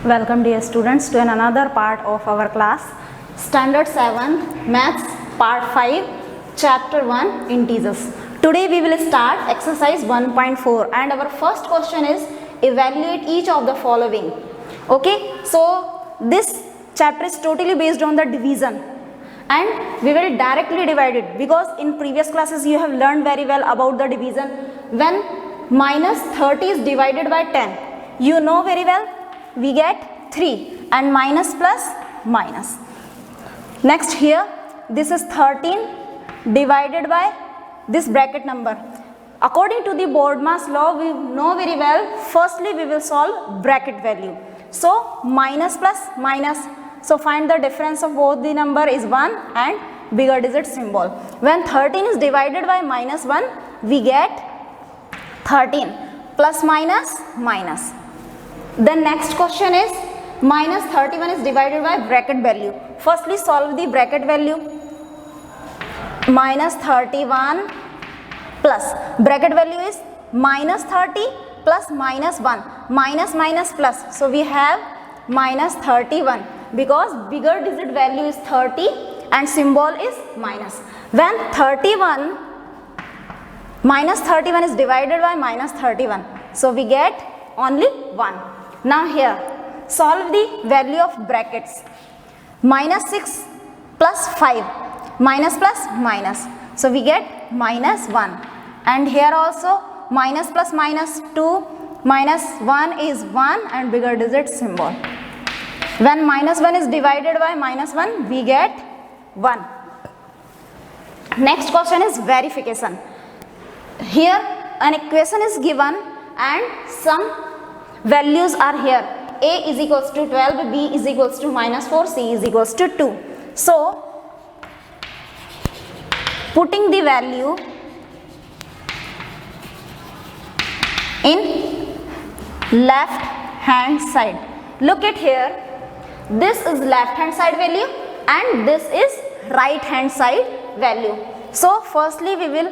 Welcome dear students to another part of our class, Standard 7 Maths Part 5 Chapter 1 Integers. Today we will start exercise 1.4 and our first question is evaluate each of the following. Okay, so this chapter is totally based on the division and we will directly divide it because in previous classes you have learned very well about the division. When minus 30 is divided by 10, you know very well we get 3 and minus plus minus. Next here this is 13 divided by this bracket number. According to the BODMAS law we know very well, firstly we will solve bracket value. So minus plus minus, so find the difference of both the number is 1 and bigger digit symbol. When 13 is divided by minus 1 we get 13 plus minus minus. The next question is minus 31 is divided by bracket value. Firstly solve the bracket value. Minus 31 plus bracket value is minus 30 plus minus 1, minus minus plus, so we have minus 31 because bigger digit value is 30 and symbol is minus. When minus 31 is divided by minus 31, so we get only 1. Now here solve the value of brackets. Minus 6 plus 5, minus plus minus, so we get minus 1, and here also minus plus minus 2, minus 1 is 1 and bigger digit symbol. When minus 1 is divided by minus 1 we get 1. Next question is verification. Here an equation is given and some values are here. A is equals to 12, B is equals to minus 4, C is equals to 2. So putting the value in left hand side. Look at here, this is left hand side value and this is right hand side value. So firstly we will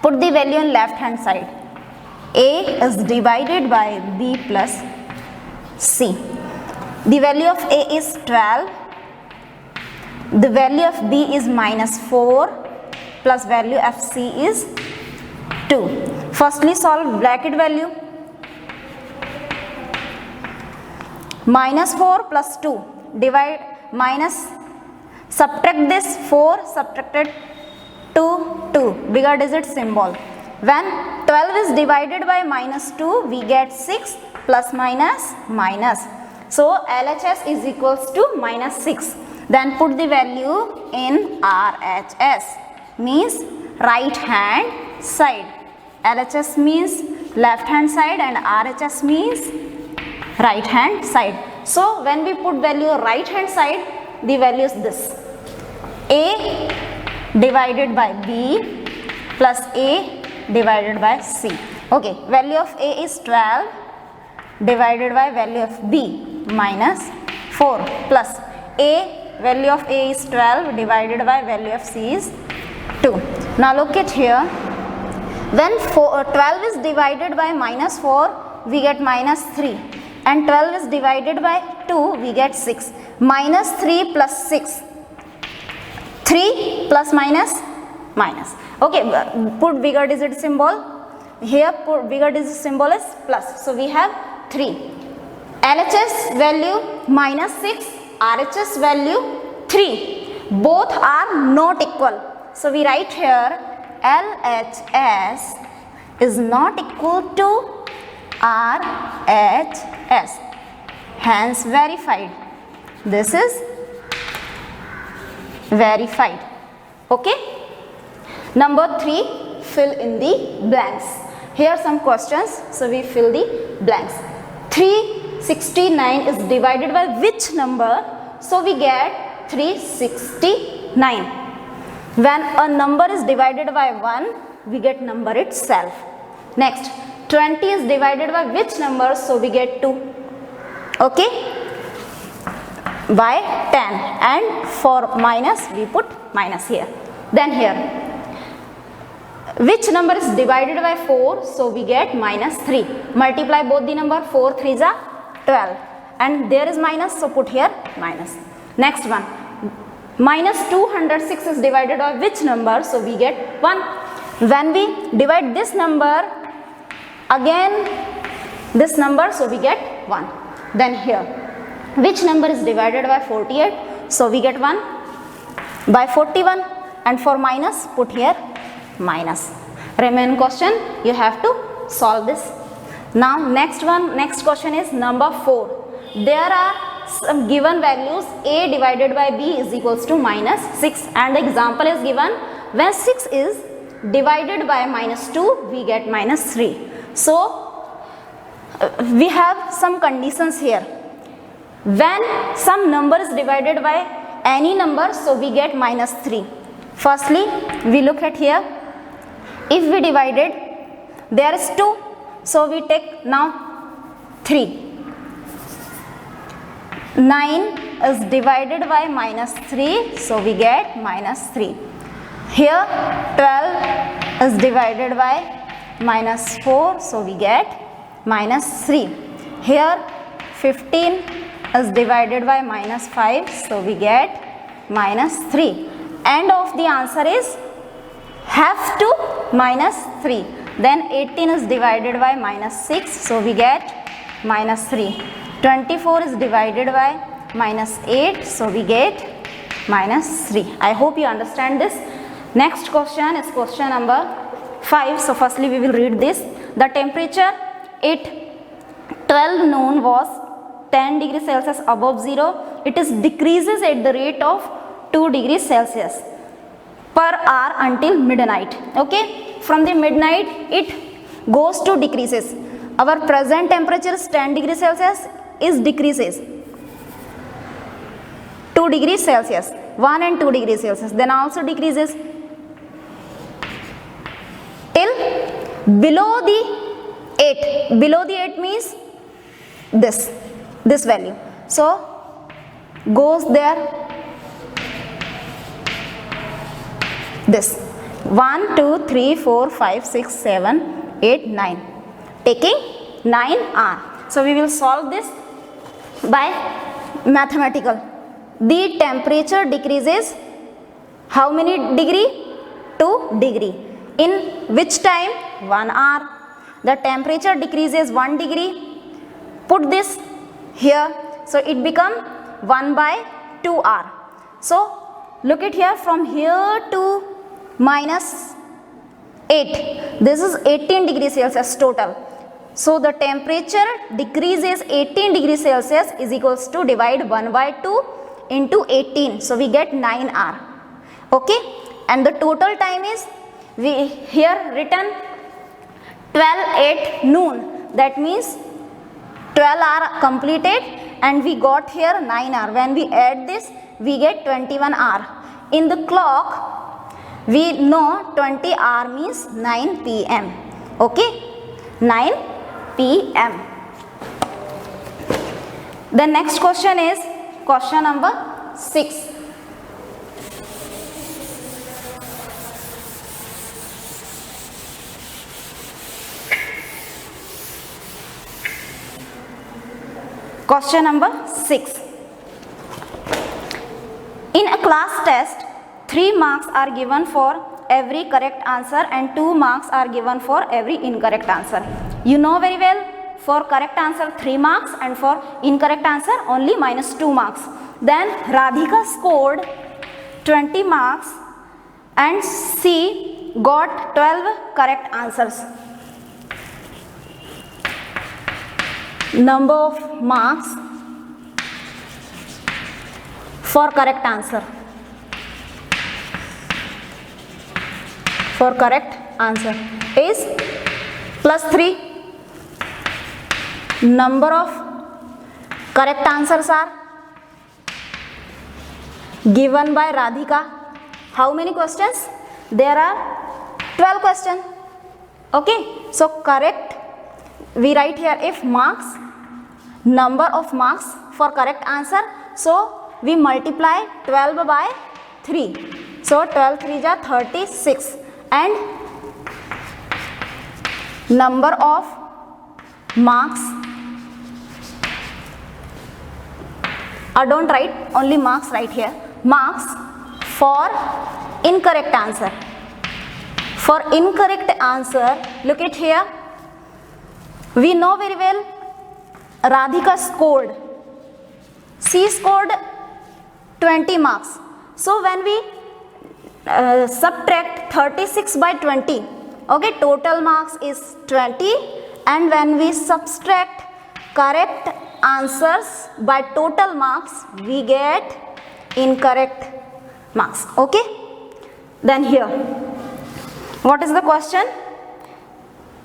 put the value in left hand side. A is divided by B plus C. The value of A is 12. The value of B is minus 4 plus value of C is 2. Firstly solve bracket value. Minus 4 plus 2 divide minus, subtract this 4 subtracted 2, bigger digit symbol. When 12 is divided by minus 2 we get 6 plus minus minus. So LHS is equals to minus 6. Then put the value in RHS, means right hand side. LHS means left hand side and RHS means right hand side. So when we put value right hand side, the value is this: A divided by B plus A divided by C. Okay, value of A is 12 divided by value of B minus 4 plus A, value of A is 12 divided by value of C is 2. Now look at here, when 12 is divided by minus 4 we get minus 3 and 12 is divided by 2 we get 6. Minus 3 plus 6, 3 plus minus minus. Okay, put bigger digit symbol. Here put bigger digit symbol is plus, so we have 3. LHS value minus 6, RHS value 3. Both are not equal, so we write here LHS is not equal to RHS, hence verified. This is verified. Okay. Number 3, fill in the blanks. Here some questions, so we fill the blanks. 369 is divided by which number? So we get 369. When a number is divided by 1, we get number itself. Next, 20 is divided by which number? So we get 2. Okay, by 10, and for minus we put minus here. Then here, which number is divided by 4? So we get minus 3. Multiply both the number, 4 3s are 12. and there is minus, so put here minus. Next one, minus 206 is divided by which number? So we get 1. When we divide this number again this number, so we get 1. Then here, which number is divided by 48? So we get 1 by 41, and for minus put here minus. Remaining question you have to solve this. Now next question is number 4. There are some given values a divided by b is equals to minus 6, and the example is given when 6 is divided by minus 2 we get minus 3. So we have some conditions here. When some number is divided by any number, so we get minus 3. Firstly, we look at here. If we divided, there is 2, so we take now 3. 9 is divided by minus 3, so we get minus 3. Here 12 is divided by minus 4, so we get minus 3. Here 15 is divided by minus 5, so we get minus 3. End of the answer is half to minus 3. Then 18 is divided by minus 6, so we get minus 3. 24 is divided by minus 8, so we get minus 3. I hope you understand this. Next question is question number 5. So firstly we will read this. The temperature at 12 noon was 10 degrees Celsius above 0. It is decreases at the rate of 2 degrees Celsius per hour until midnight. Okay, from the midnight it goes to decreases. Our present temperature is 10 degrees Celsius is decreases 2 degrees Celsius, 1 and 2 degrees Celsius, then also decreases till below the 8. Below the 8 means this value. So goes there this 1, 2, 3, 4, 5, 6, 7, 8, 9, taking 9 hours. So we will solve this by mathematical. The temperature decreases how many degree? 2 degree. In which time? 1 hour. The temperature decreases 1 degree. Put this here. So it become 1 by 2 hour. So look at here, from here to minus 8. This is 18 degrees Celsius total. So the temperature decreases 18 degrees Celsius is equals to divide 1 by 2 into 18. So we get 9 hours. Okay, and the total time is we here written 12 at noon. That means 12 hours completed, and we got here 9 hours. When we add this, we get 21 hours. In the clock, we know 20 hours means 9 p.m. Okay, 9 p.m. The next question is question number 6. Question number 6. In a class test, 3 marks are given for every correct answer and 2 marks are given for every incorrect answer. You know very well, for correct answer 3 marks and for incorrect answer only minus 2 marks. Then Radhika scored 20 marks and she got 12 correct answers. Number of marks for correct answer. For correct answer is plus 3. Number of correct answers are given by Radhika. How many questions? There are 12 questions. Okay, so correct, we write here if marks, number of marks for correct answer. So we multiply 12 by 3. So 12 3 is 36. And number of marks or don't write, only marks right here. Marks for incorrect answer. For incorrect answer, look at here. We know very well Radhika scored. She scored 20 marks. So when we subtract 36 by 20, okay, total marks is 20, and when we subtract correct answers by total marks, we get incorrect marks. Okay, then here, what is the question?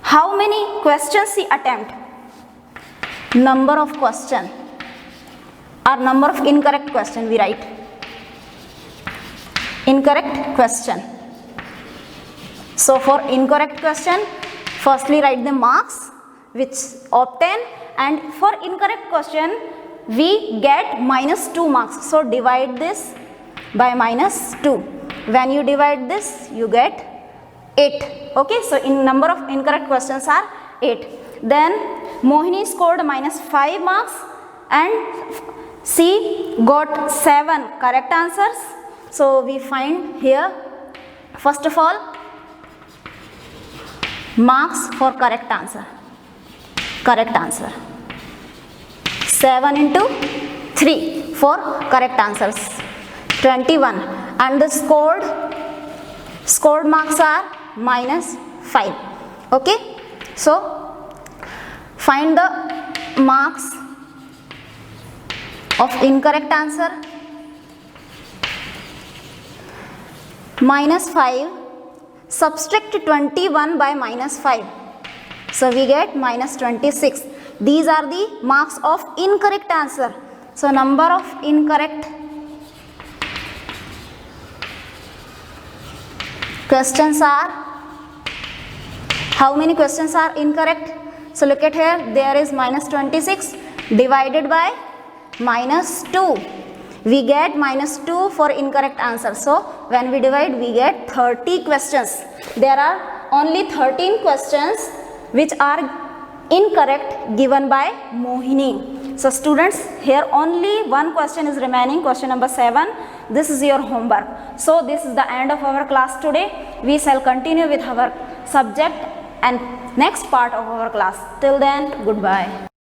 How many questions she attempt? Number of question or number of incorrect question we write. Incorrect question. So for incorrect question, firstly write the marks which obtained, and for incorrect question we get -2 marks. So divide this by -2. When you divide this, you get 8. Okay, so in number of incorrect questions are 8. Then Mohini scored -5 marks and she got 7 correct answers. So we find here, first of all, marks for correct answer. Correct answer. 7 into 3 for correct answers. 21, and the scored marks are -5. Okay, so find the marks of incorrect answer. -5, subtract 21 by -5, so we get -26. These are the marks of incorrect answer. So number of incorrect questions are, how many questions are incorrect? So look at here, there is -26 divided by -2. We get -2 for incorrect answer. So when we divide, we get 30 questions. There are only 13 questions which are incorrect given by Mohini. So students, here only one question is remaining, question number 7. This is your homework. So this is the end of our class today. We shall continue with our subject and next part of our class. Till then, goodbye.